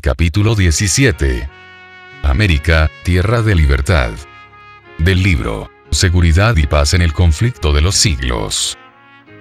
Capítulo 17. América, tierra de libertad. Del libro, Seguridad y paz en el conflicto de los siglos.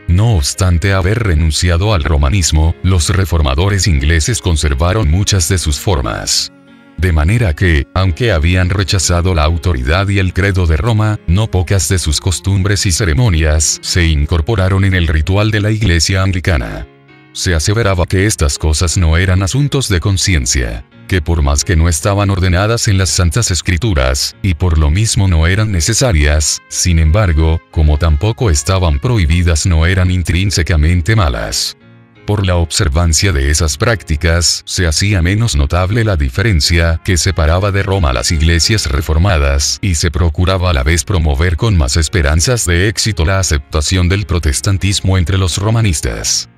No obstante haber renunciado al romanismo, los reformadores ingleses conservaron muchas de sus formas. De manera que, aunque habían rechazado la autoridad y el credo de Roma, no pocas de sus costumbres y ceremonias se incorporaron en el ritual de la Iglesia anglicana. Se aseveraba que estas cosas no eran asuntos de conciencia, que por más que no estaban ordenadas en las Santas Escrituras, y por lo mismo no eran necesarias, sin embargo, como tampoco estaban prohibidas, no eran intrínsecamente malas. Por la observancia de esas prácticas, se hacía menos notable la diferencia que separaba de Roma las iglesias reformadas, y se procuraba a la vez promover con más esperanzas de éxito la aceptación del protestantismo entre los romanistas.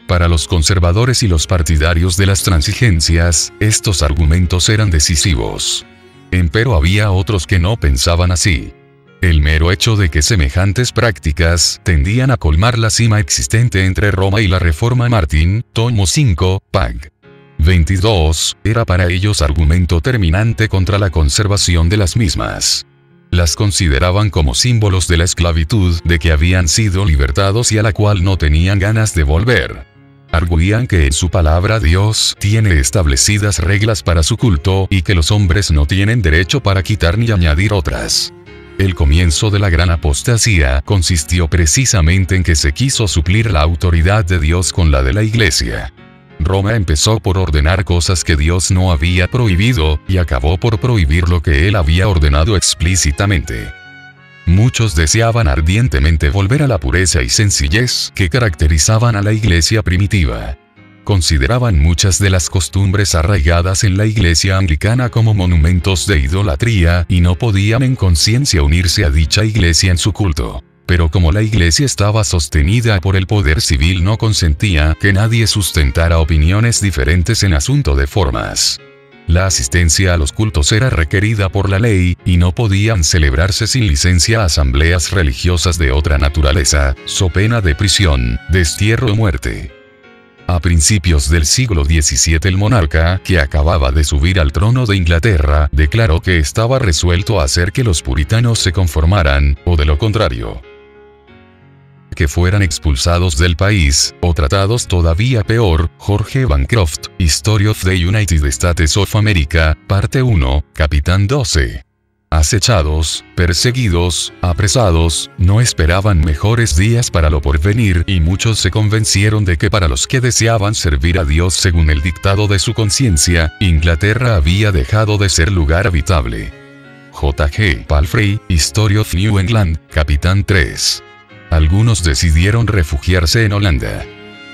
Para los conservadores y los partidarios de las transigencias, estos argumentos eran decisivos. Empero había otros que no pensaban así. El mero hecho de que semejantes prácticas tendían a colmar la cima existente entre Roma y la Reforma Martín, tomo 5, pag. 22, era para ellos argumento terminante contra la conservación de las mismas. Las consideraban como símbolos de la esclavitud de que habían sido libertados y a la cual no tenían ganas de volver. Arguían que en su palabra Dios tiene establecidas reglas para su culto y que los hombres no tienen derecho para quitar ni añadir otras. El comienzo de la gran apostasía consistió precisamente en que se quiso suplir la autoridad de Dios con la de la Iglesia. Roma empezó por ordenar cosas que Dios no había prohibido, y acabó por prohibir lo que él había ordenado explícitamente. Muchos deseaban ardientemente volver a la pureza y sencillez que caracterizaban a la iglesia primitiva. Consideraban muchas de las costumbres arraigadas en la iglesia anglicana como monumentos de idolatría y no podían en conciencia unirse a dicha iglesia en su culto. Pero como la iglesia estaba sostenida por el poder civil, no consentía que nadie sustentara opiniones diferentes en asunto de formas. La asistencia a los cultos era requerida por la ley, y no podían celebrarse sin licencia asambleas religiosas de otra naturaleza, so pena de prisión, destierro o muerte. A principios del siglo XVII el monarca, que acababa de subir al trono de Inglaterra, declaró que estaba resuelto a hacer que los puritanos se conformaran, o de lo contrario, que fueran expulsados del país, o tratados todavía peor. Jorge Bancroft, History of the United States of America, parte 1, capitán 12. Acechados, perseguidos, apresados, no esperaban mejores días para lo porvenir, y muchos se convencieron de que para los que deseaban servir a Dios según el dictado de su conciencia, Inglaterra había dejado de ser lugar habitable. J.G. Palfrey, History of New England, capitán 3. Algunos decidieron refugiarse en Holanda.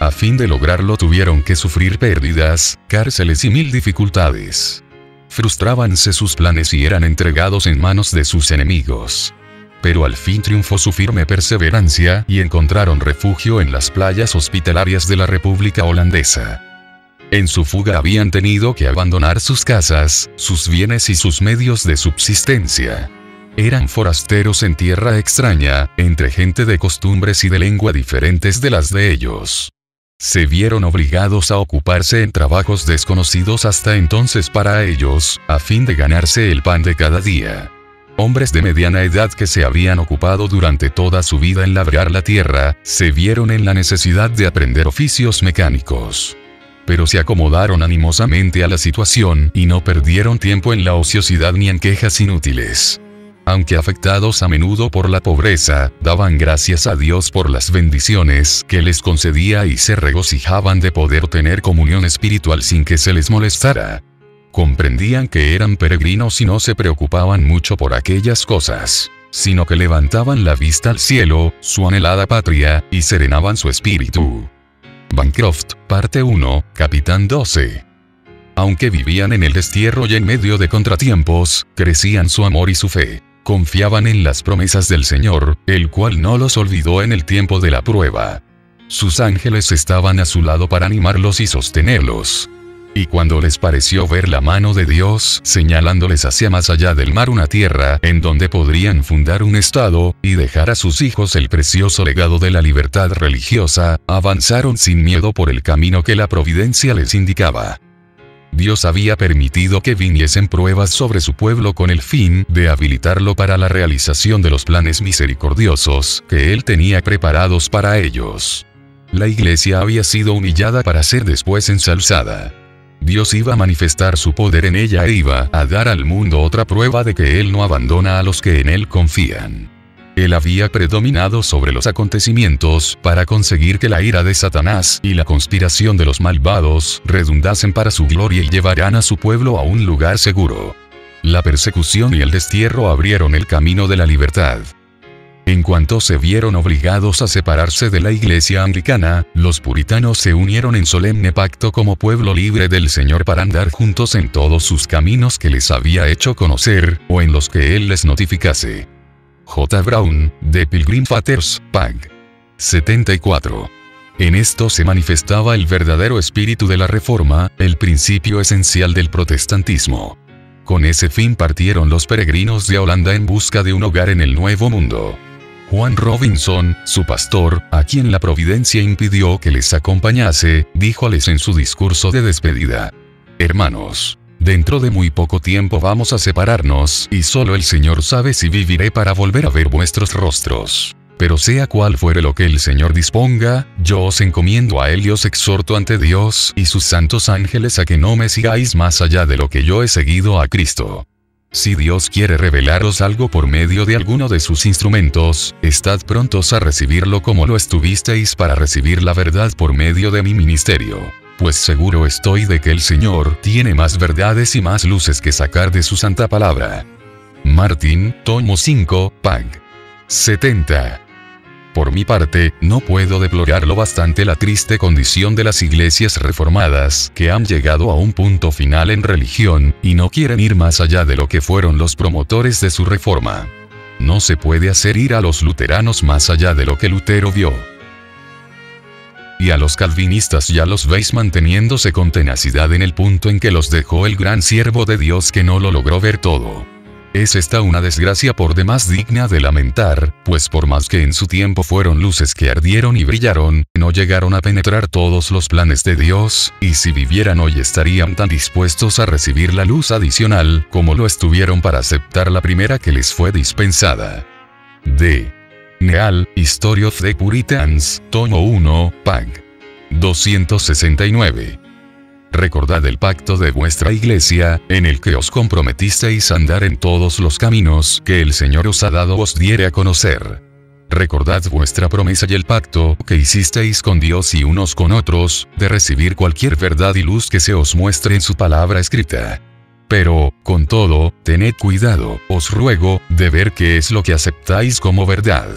A fin de lograrlo tuvieron que sufrir pérdidas, cárceles y mil dificultades. Frustrábanse sus planes y eran entregados en manos de sus enemigos. Pero al fin triunfó su firme perseverancia y encontraron refugio en las playas hospitalarias de la República Holandesa. En su fuga habían tenido que abandonar sus casas, sus bienes y sus medios de subsistencia. Eran forasteros en tierra extraña, entre gente de costumbres y de lengua diferentes de las de ellos. Se vieron obligados a ocuparse en trabajos desconocidos hasta entonces para ellos, a fin de ganarse el pan de cada día. Hombres de mediana edad que se habían ocupado durante toda su vida en labrar la tierra, se vieron en la necesidad de aprender oficios mecánicos. Pero se acomodaron animosamente a la situación y no perdieron tiempo en la ociosidad ni en quejas inútiles. Aunque afectados a menudo por la pobreza, daban gracias a Dios por las bendiciones que les concedía y se regocijaban de poder tener comunión espiritual sin que se les molestara. Comprendían que eran peregrinos y no se preocupaban mucho por aquellas cosas, sino que levantaban la vista al cielo, su anhelada patria, y serenaban su espíritu. Bancroft, parte 1, capitán 12. Aunque vivían en el destierro y en medio de contratiempos, crecían su amor y su fe. Confiaban en las promesas del Señor, el cual no los olvidó en el tiempo de la prueba. Sus ángeles estaban a su lado para animarlos y sostenerlos. Y cuando les pareció ver la mano de Dios señalándoles hacia más allá del mar una tierra en donde podrían fundar un estado, y dejar a sus hijos el precioso legado de la libertad religiosa, avanzaron sin miedo por el camino que la providencia les indicaba. Dios había permitido que viniesen pruebas sobre su pueblo con el fin de habilitarlo para la realización de los planes misericordiosos que Él tenía preparados para ellos. La iglesia había sido humillada para ser después ensalzada. Dios iba a manifestar su poder en ella e iba a dar al mundo otra prueba de que Él no abandona a los que en Él confían. Él había predominado sobre los acontecimientos para conseguir que la ira de Satanás y la conspiración de los malvados redundasen para su gloria y llevaran a su pueblo a un lugar seguro. La persecución y el destierro abrieron el camino de la libertad. En cuanto se vieron obligados a separarse de la iglesia anglicana, los puritanos se unieron en solemne pacto como pueblo libre del Señor para andar juntos en todos sus caminos que les había hecho conocer, o en los que Él les notificase. J. Brown, The Pilgrim Fathers, pag. 74. En esto se manifestaba el verdadero espíritu de la Reforma, el principio esencial del protestantismo. Con ese fin partieron los peregrinos de Holanda en busca de un hogar en el Nuevo Mundo. Juan Robinson, su pastor, a quien la providencia impidió que les acompañase, díjoles en su discurso de despedida: «Hermanos, dentro de muy poco tiempo vamos a separarnos, y solo el Señor sabe si viviré para volver a ver vuestros rostros. Pero sea cual fuere lo que el Señor disponga, yo os encomiendo a Él y os exhorto ante Dios y sus santos ángeles a que no me sigáis más allá de lo que yo he seguido a Cristo. Si Dios quiere revelaros algo por medio de alguno de sus instrumentos, estad prontos a recibirlo como lo estuvisteis para recibir la verdad por medio de mi ministerio. Pues seguro estoy de que el Señor tiene más verdades y más luces que sacar de su santa palabra». Martin, tomo 5, pag. 70. Por mi parte, no puedo deplorar lo bastante la triste condición de las iglesias reformadas, que han llegado a un punto final en religión, y no quieren ir más allá de lo que fueron los promotores de su reforma. No se puede hacer ir a los luteranos más allá de lo que Lutero vio. Y a los calvinistas ya los veis manteniéndose con tenacidad en el punto en que los dejó el gran siervo de Dios que no lo logró ver todo. Es esta una desgracia por demás digna de lamentar, pues por más que en su tiempo fueron luces que ardieron y brillaron, no llegaron a penetrar todos los planes de Dios, y si vivieran hoy estarían tan dispuestos a recibir la luz adicional, como lo estuvieron para aceptar la primera que les fue dispensada. D. Neal, History of the Puritans, tomo 1, pag. 269. Recordad el pacto de vuestra iglesia, en el que os comprometisteis a andar en todos los caminos que el Señor os ha dado os diere a conocer. Recordad vuestra promesa y el pacto que hicisteis con Dios y unos con otros, de recibir cualquier verdad y luz que se os muestre en su palabra escrita. Pero, con todo, tened cuidado, os ruego, de ver qué es lo que aceptáis como verdad.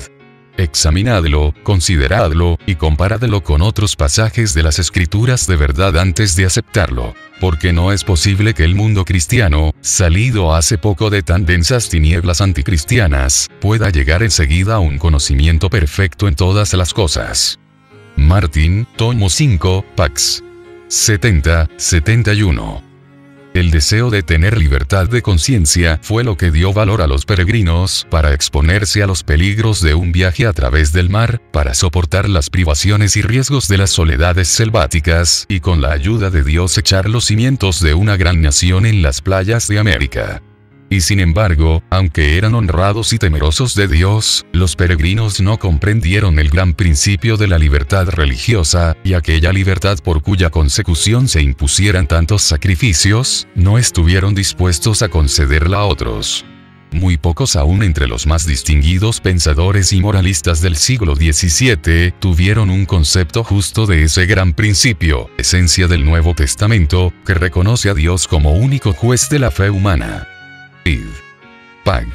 Examinadlo, consideradlo, y comparadlo con otros pasajes de las Escrituras de verdad antes de aceptarlo, porque no es posible que el mundo cristiano, salido hace poco de tan densas tinieblas anticristianas, pueda llegar enseguida a un conocimiento perfecto en todas las cosas. Martin, tomo 5, pax. 70-71. El deseo de tener libertad de conciencia fue lo que dio valor a los peregrinos para exponerse a los peligros de un viaje a través del mar, para soportar las privaciones y riesgos de las soledades selváticas, y con la ayuda de Dios echar los cimientos de una gran nación en las playas de América. Y sin embargo, aunque eran honrados y temerosos de Dios, los peregrinos no comprendieron el gran principio de la libertad religiosa, y aquella libertad por cuya consecución se impusieran tantos sacrificios, no estuvieron dispuestos a concederla a otros. Muy pocos aún entre los más distinguidos pensadores y moralistas del siglo XVII tuvieron un concepto justo de ese gran principio, esencia del Nuevo Testamento, que reconoce a Dios como único juez de la fe humana. Id. Pag.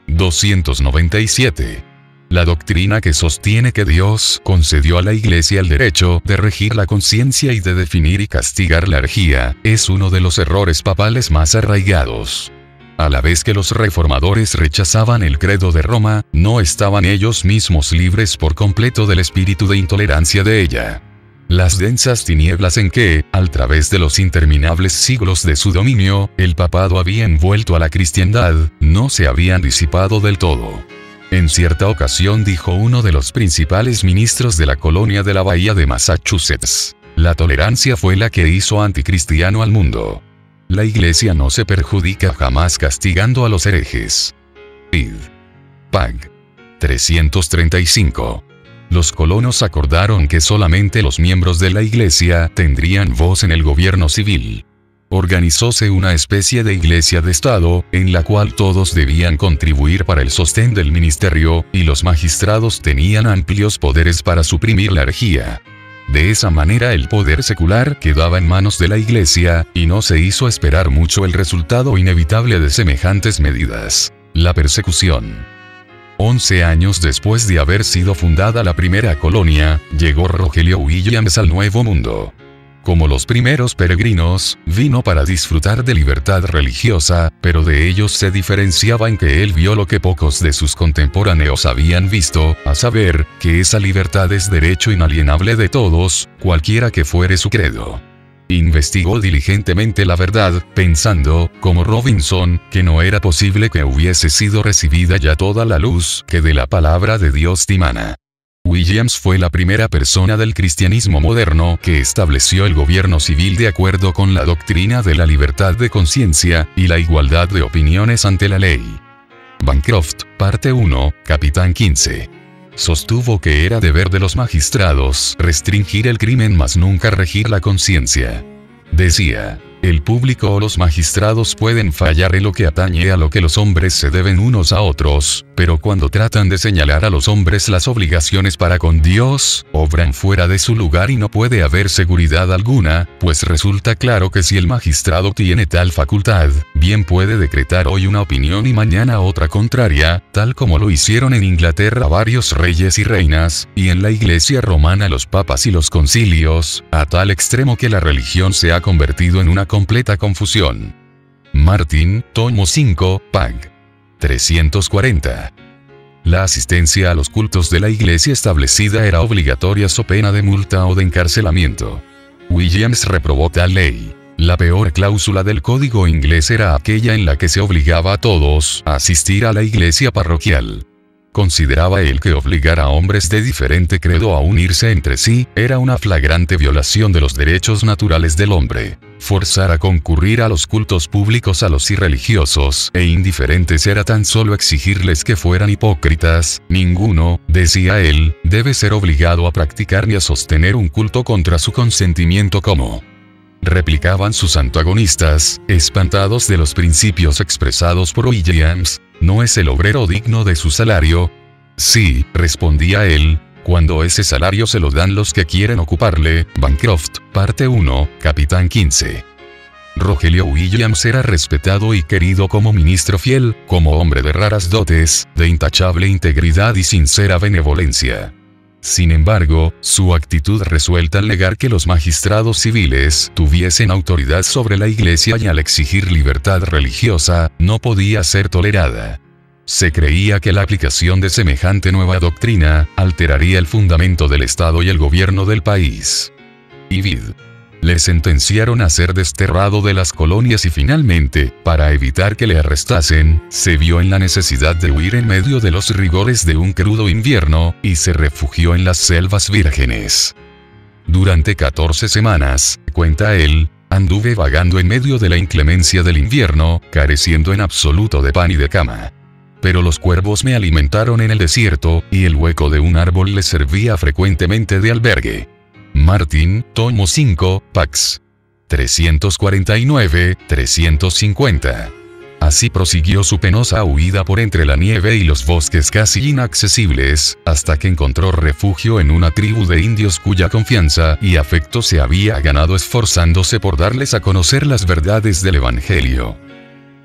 297. La doctrina que sostiene que Dios concedió a la Iglesia el derecho de regir la conciencia y de definir y castigar la herejía, es uno de los errores papales más arraigados. A la vez que los reformadores rechazaban el credo de Roma, no estaban ellos mismos libres por completo del espíritu de intolerancia de ella. Las densas tinieblas en que, al través de los interminables siglos de su dominio, el papado había envuelto a la cristiandad, no se habían disipado del todo. En cierta ocasión dijo uno de los principales ministros de la colonia de la Bahía de Massachusetts: La tolerancia fue la que hizo anticristiano al mundo. La Iglesia no se perjudica jamás castigando a los herejes. Id. Pag. 335. Los colonos acordaron que solamente los miembros de la Iglesia tendrían voz en el gobierno civil. Organizóse una especie de iglesia de Estado, en la cual todos debían contribuir para el sostén del ministerio, y los magistrados tenían amplios poderes para suprimir la herejía. De esa manera el poder secular quedaba en manos de la Iglesia, y no se hizo esperar mucho el resultado inevitable de semejantes medidas: la persecución. 11 años después de haber sido fundada la primera colonia, llegó Rogelio Williams al Nuevo Mundo. Como los primeros peregrinos, vino para disfrutar de libertad religiosa, pero de ellos se diferenciaba en que él vio lo que pocos de sus contemporáneos habían visto, a saber, que esa libertad es derecho inalienable de todos, cualquiera que fuere su credo. Investigó diligentemente la verdad, pensando, como Robinson, que no era posible que hubiese sido recibida ya toda la luz que de la palabra de Dios dimana. Williams fue la primera persona del cristianismo moderno que estableció el gobierno civil de acuerdo con la doctrina de la libertad de conciencia y la igualdad de opiniones ante la ley. Bancroft, parte 1, capitán 15. Sostuvo que era deber de los magistrados restringir el crimen mas nunca regir la conciencia. Decía: el público o los magistrados pueden fallar en lo que atañe a lo que los hombres se deben unos a otros, pero cuando tratan de señalar a los hombres las obligaciones para con Dios, obran fuera de su lugar y no puede haber seguridad alguna, pues resulta claro que si el magistrado tiene tal facultad, bien puede decretar hoy una opinión y mañana otra contraria, tal como lo hicieron en Inglaterra varios reyes y reinas, y en la Iglesia romana los papas y los concilios, a tal extremo que la religión se ha convertido en una completa confusión. Martin, tomo 5, pag. 340. La asistencia a los cultos de la Iglesia establecida era obligatoria so pena de multa o de encarcelamiento. Williams reprobó tal ley. La peor cláusula del código inglés era aquella en la que se obligaba a todos a asistir a la iglesia parroquial. Consideraba él que obligar a hombres de diferente credo a unirse entre sí era una flagrante violación de los derechos naturales del hombre. Forzar a concurrir a los cultos públicos a los irreligiosos e indiferentes era tan solo exigirles que fueran hipócritas. Ninguno, decía él, debe ser obligado a practicar ni a sostener un culto contra su consentimiento, como replicaban sus antagonistas, espantados de los principios expresados por Williams. ¿No es el obrero digno de su salario? Sí, respondía él, cuando ese salario se lo dan los que quieren ocuparle. Bancroft, parte 1, capitán 15. Rogelio Williams era respetado y querido como ministro fiel, como hombre de raras dotes, de intachable integridad y sincera benevolencia. Sin embargo, su actitud resuelta al negar que los magistrados civiles tuviesen autoridad sobre la Iglesia y al exigir libertad religiosa, no podía ser tolerada. Se creía que la aplicación de semejante nueva doctrina alteraría el fundamento del Estado y el gobierno del país. Id. Le sentenciaron a ser desterrado de las colonias y finalmente, para evitar que le arrestasen, se vio en la necesidad de huir en medio de los rigores de un crudo invierno, y se refugió en las selvas vírgenes. Durante 14 semanas, cuenta él, anduve vagando en medio de la inclemencia del invierno, careciendo en absoluto de pan y de cama. Pero los cuervos me alimentaron en el desierto, y el hueco de un árbol les servía frecuentemente de albergue. Martin, tomo 5, pax. 349-350. Así prosiguió su penosa huida por entre la nieve y los bosques casi inaccesibles, hasta que encontró refugio en una tribu de indios cuya confianza y afecto se había ganado esforzándose por darles a conocer las verdades del Evangelio.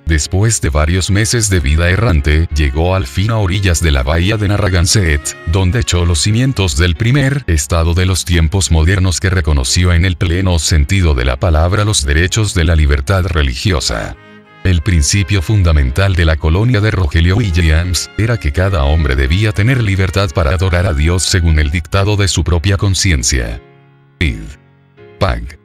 Después de varios meses de vida errante, llegó al fin a orillas de la bahía de Narragansett, donde echó los cimientos del primer estado de los tiempos modernos que reconoció en el pleno sentido de la palabra los derechos de la libertad religiosa. El principio fundamental de la colonia de Rogelio Williams era que cada hombre debía tener libertad para adorar a Dios según el dictado de su propia conciencia. Id. Pag.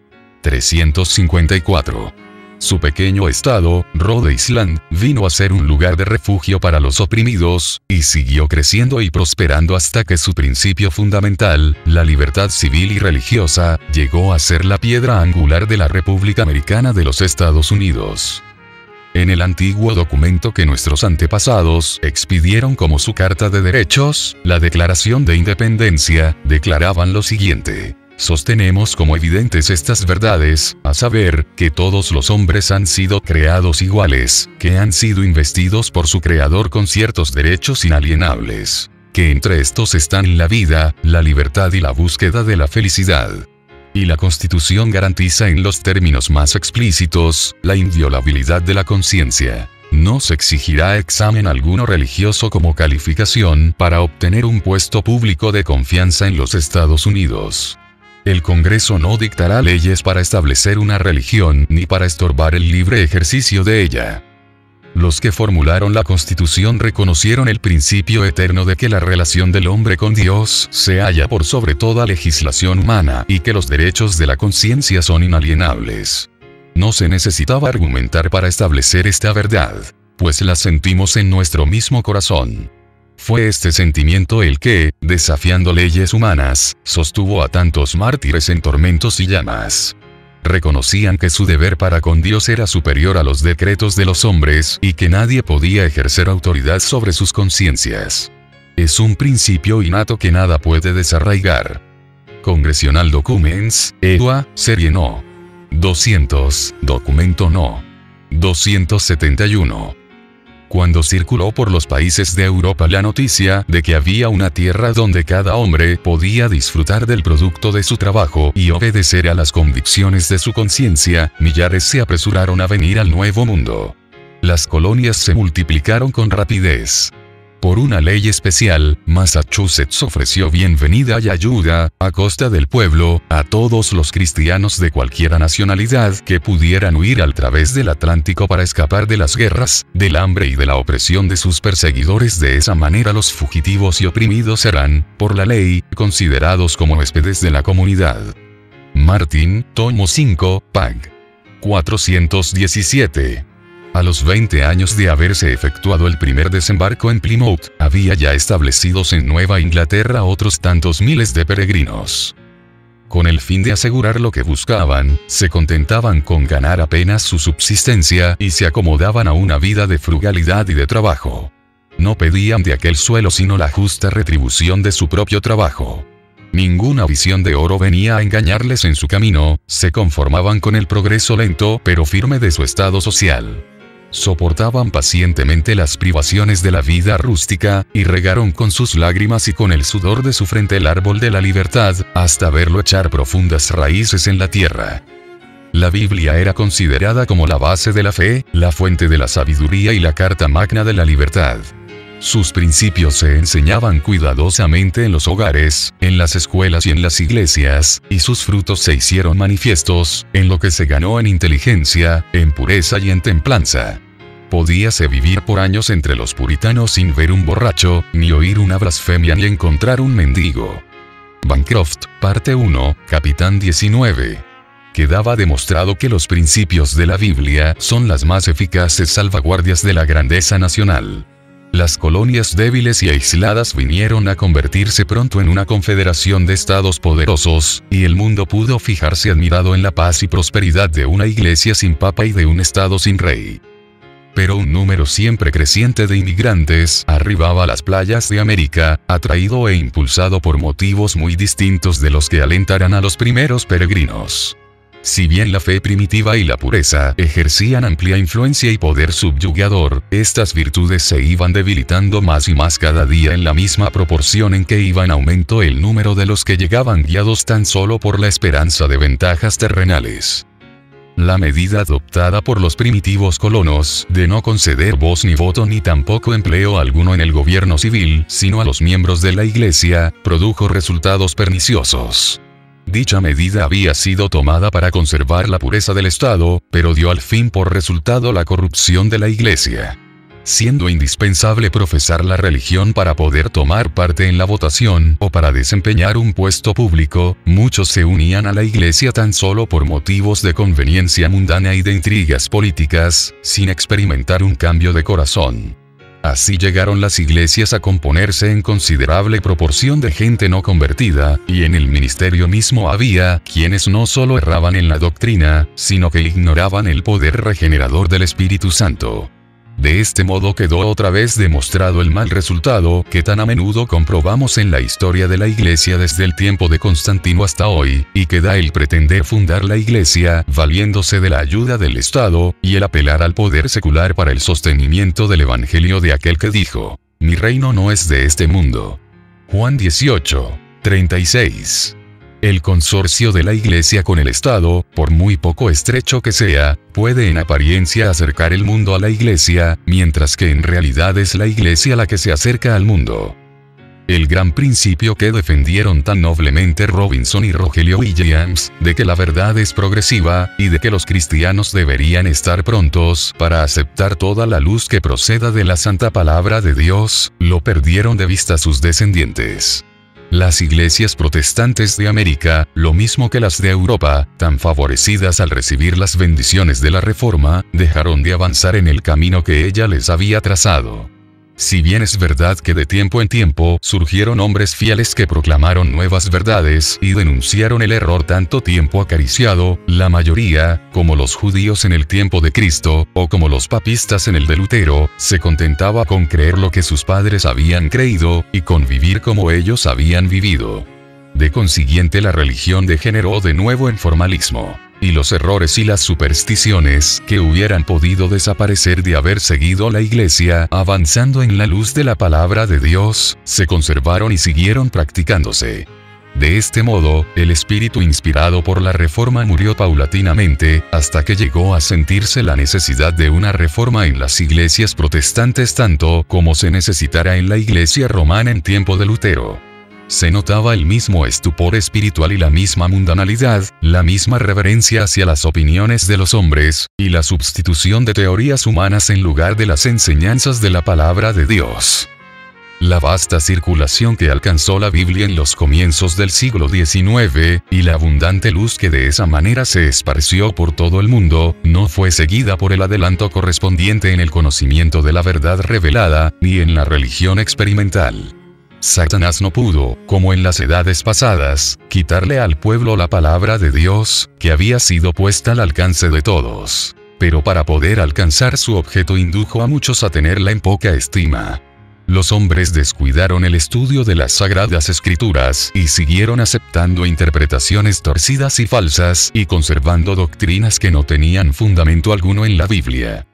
354. Su pequeño estado, Rhode Island, vino a ser un lugar de refugio para los oprimidos, y siguió creciendo y prosperando hasta que su principio fundamental, la libertad civil y religiosa, llegó a ser la piedra angular de la República Americana de los Estados Unidos. En el antiguo documento que nuestros antepasados expidieron como su Carta de Derechos, la Declaración de Independencia, declaraban lo siguiente: sostenemos como evidentes estas verdades, a saber, que todos los hombres han sido creados iguales, que han sido investidos por su Creador con ciertos derechos inalienables, que entre estos están la vida, la libertad y la búsqueda de la felicidad. Y la Constitución garantiza en los términos más explícitos, la inviolabilidad de la conciencia. No se exigirá examen alguno religioso como calificación para obtener un puesto público de confianza en los Estados Unidos. El Congreso no dictará leyes para establecer una religión ni para estorbar el libre ejercicio de ella. Los que formularon la Constitución reconocieron el principio eterno de que la relación del hombre con Dios se halla por sobre toda legislación humana y que los derechos de la conciencia son inalienables. No se necesitaba argumentar para establecer esta verdad, pues la sentimos en nuestro mismo corazón. Fue este sentimiento el que, desafiando leyes humanas, sostuvo a tantos mártires en tormentos y llamas. Reconocían que su deber para con Dios era superior a los decretos de los hombres y que nadie podía ejercer autoridad sobre sus conciencias. Es un principio innato que nada puede desarraigar. Congressional Documents, EDUA, Serie No. 200, Documento No. 271. Cuando circuló por los países de Europa la noticia de que había una tierra donde cada hombre podía disfrutar del producto de su trabajo y obedecer a las convicciones de su conciencia, millares se apresuraron a venir al Nuevo Mundo. Las colonias se multiplicaron con rapidez. Por una ley especial, Massachusetts ofreció bienvenida y ayuda, a costa del pueblo, a todos los cristianos de cualquier nacionalidad que pudieran huir al través del Atlántico para escapar de las guerras, del hambre y de la opresión de sus perseguidores. De esa manera los fugitivos y oprimidos serán, por la ley, considerados como huéspedes de la comunidad. Martin, tomo 5, pag. 417. A los 20 años de haberse efectuado el primer desembarco en Plymouth, había ya establecidos en Nueva Inglaterra otros tantos miles de peregrinos. Con el fin de asegurar lo que buscaban, se contentaban con ganar apenas su subsistencia y se acomodaban a una vida de frugalidad y de trabajo. No pedían de aquel suelo sino la justa retribución de su propio trabajo. Ninguna visión de oro venía a engañarles en su camino, se conformaban con el progreso lento pero firme de su estado social. Soportaban pacientemente las privaciones de la vida rústica, y regaron con sus lágrimas y con el sudor de su frente el árbol de la libertad, hasta verlo echar profundas raíces en la tierra. La Biblia era considerada como la base de la fe, la fuente de la sabiduría y la carta magna de la libertad. Sus principios se enseñaban cuidadosamente en los hogares, en las escuelas y en las iglesias, y sus frutos se hicieron manifiestos, en lo que se ganó en inteligencia, en pureza y en templanza. Podíase vivir por años entre los puritanos sin ver un borracho, ni oír una blasfemia ni encontrar un mendigo. Bancroft, parte 1, capitán 19. Quedaba demostrado que los principios de la Biblia son las más eficaces salvaguardias de la grandeza nacional. Las colonias débiles y aisladas vinieron a convertirse pronto en una confederación de estados poderosos, y el mundo pudo fijarse admirado en la paz y prosperidad de una iglesia sin papa y de un estado sin rey. Pero un número siempre creciente de inmigrantes arribaba a las playas de América, atraído e impulsado por motivos muy distintos de los que alentaran a los primeros peregrinos. Si bien la fe primitiva y la pureza ejercían amplia influencia y poder subyugador, estas virtudes se iban debilitando más y más cada día en la misma proporción en que iba en aumento el número de los que llegaban guiados tan solo por la esperanza de ventajas terrenales. La medida adoptada por los primitivos colonos, de no conceder voz ni voto ni tampoco empleo alguno en el gobierno civil, sino a los miembros de la Iglesia, produjo resultados perniciosos. Dicha medida había sido tomada para conservar la pureza del Estado, pero dio al fin por resultado la corrupción de la Iglesia. Siendo indispensable profesar la religión para poder tomar parte en la votación o para desempeñar un puesto público, muchos se unían a la iglesia tan solo por motivos de conveniencia mundana y de intrigas políticas, sin experimentar un cambio de corazón. Así llegaron las iglesias a componerse en considerable proporción de gente no convertida, y en el ministerio mismo había quienes no solo erraban en la doctrina, sino que ignoraban el poder regenerador del Espíritu Santo. De este modo quedó otra vez demostrado el mal resultado que tan a menudo comprobamos en la historia de la Iglesia desde el tiempo de Constantino hasta hoy, y que da el pretender fundar la Iglesia valiéndose de la ayuda del Estado, y el apelar al poder secular para el sostenimiento del Evangelio de aquel que dijo: «Mi reino no es de este mundo». Juan 18:36. El consorcio de la Iglesia con el Estado, por muy poco estrecho que sea, puede en apariencia acercar el mundo a la Iglesia, mientras que en realidad es la Iglesia la que se acerca al mundo. El gran principio que defendieron tan noblemente Robinson y Rogelio Williams, de que la verdad es progresiva, y de que los cristianos deberían estar prontos para aceptar toda la luz que proceda de la santa palabra de Dios, lo perdieron de vista sus descendientes. Las iglesias protestantes de América, lo mismo que las de Europa, tan favorecidas al recibir las bendiciones de la Reforma, dejaron de avanzar en el camino que ella les había trazado. Si bien es verdad que de tiempo en tiempo surgieron hombres fieles que proclamaron nuevas verdades y denunciaron el error tanto tiempo acariciado, la mayoría, como los judíos en el tiempo de Cristo, o como los papistas en el de Lutero, se contentaba con creer lo que sus padres habían creído, y con vivir como ellos habían vivido. De consiguiente la religión degeneró de nuevo en formalismo. Y los errores y las supersticiones que hubieran podido desaparecer de haber seguido la Iglesia avanzando en la luz de la palabra de Dios, se conservaron y siguieron practicándose. De este modo, el espíritu inspirado por la Reforma murió paulatinamente, hasta que llegó a sentirse la necesidad de una reforma en las iglesias protestantes tanto como se necesitara en la Iglesia romana en tiempo de Lutero. Se notaba el mismo estupor espiritual y la misma mundanalidad, la misma reverencia hacia las opiniones de los hombres, y la substitución de teorías humanas en lugar de las enseñanzas de la palabra de Dios. La vasta circulación que alcanzó la Biblia en los comienzos del siglo XIX, y la abundante luz que de esa manera se esparció por todo el mundo, no fue seguida por el adelanto correspondiente en el conocimiento de la verdad revelada, ni en la religión experimental. Satanás no pudo, como en las edades pasadas, quitarle al pueblo la palabra de Dios, que había sido puesta al alcance de todos. Pero para poder alcanzar su objeto indujo a muchos a tenerla en poca estima. Los hombres descuidaron el estudio de las sagradas escrituras y siguieron aceptando interpretaciones torcidas y falsas y conservando doctrinas que no tenían fundamento alguno en la Biblia.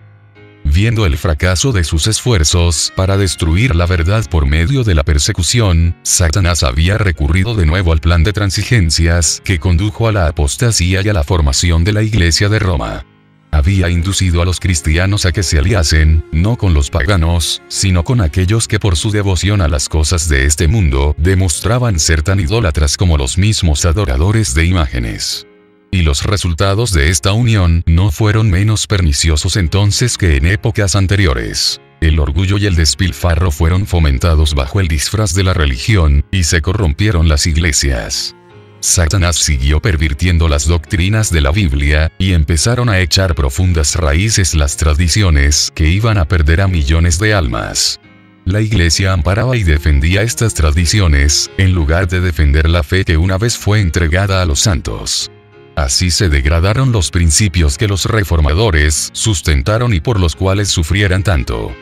Viendo el fracaso de sus esfuerzos para destruir la verdad por medio de la persecución, Satanás había recurrido de nuevo al plan de transigencias que condujo a la apostasía y a la formación de la Iglesia de Roma. Había inducido a los cristianos a que se aliasen, no con los paganos, sino con aquellos que por su devoción a las cosas de este mundo demostraban ser tan idólatras como los mismos adoradores de imágenes. Y los resultados de esta unión no fueron menos perniciosos entonces que en épocas anteriores. El orgullo y el despilfarro fueron fomentados bajo el disfraz de la religión, y se corrompieron las iglesias. Satanás siguió pervirtiendo las doctrinas de la Biblia, y empezaron a echar profundas raíces las tradiciones que iban a perder a millones de almas. La Iglesia amparaba y defendía estas tradiciones, en lugar de defender la fe que una vez fue entregada a los santos. Así se degradaron los principios que los reformadores sustentaron y por los cuales sufrieran tanto.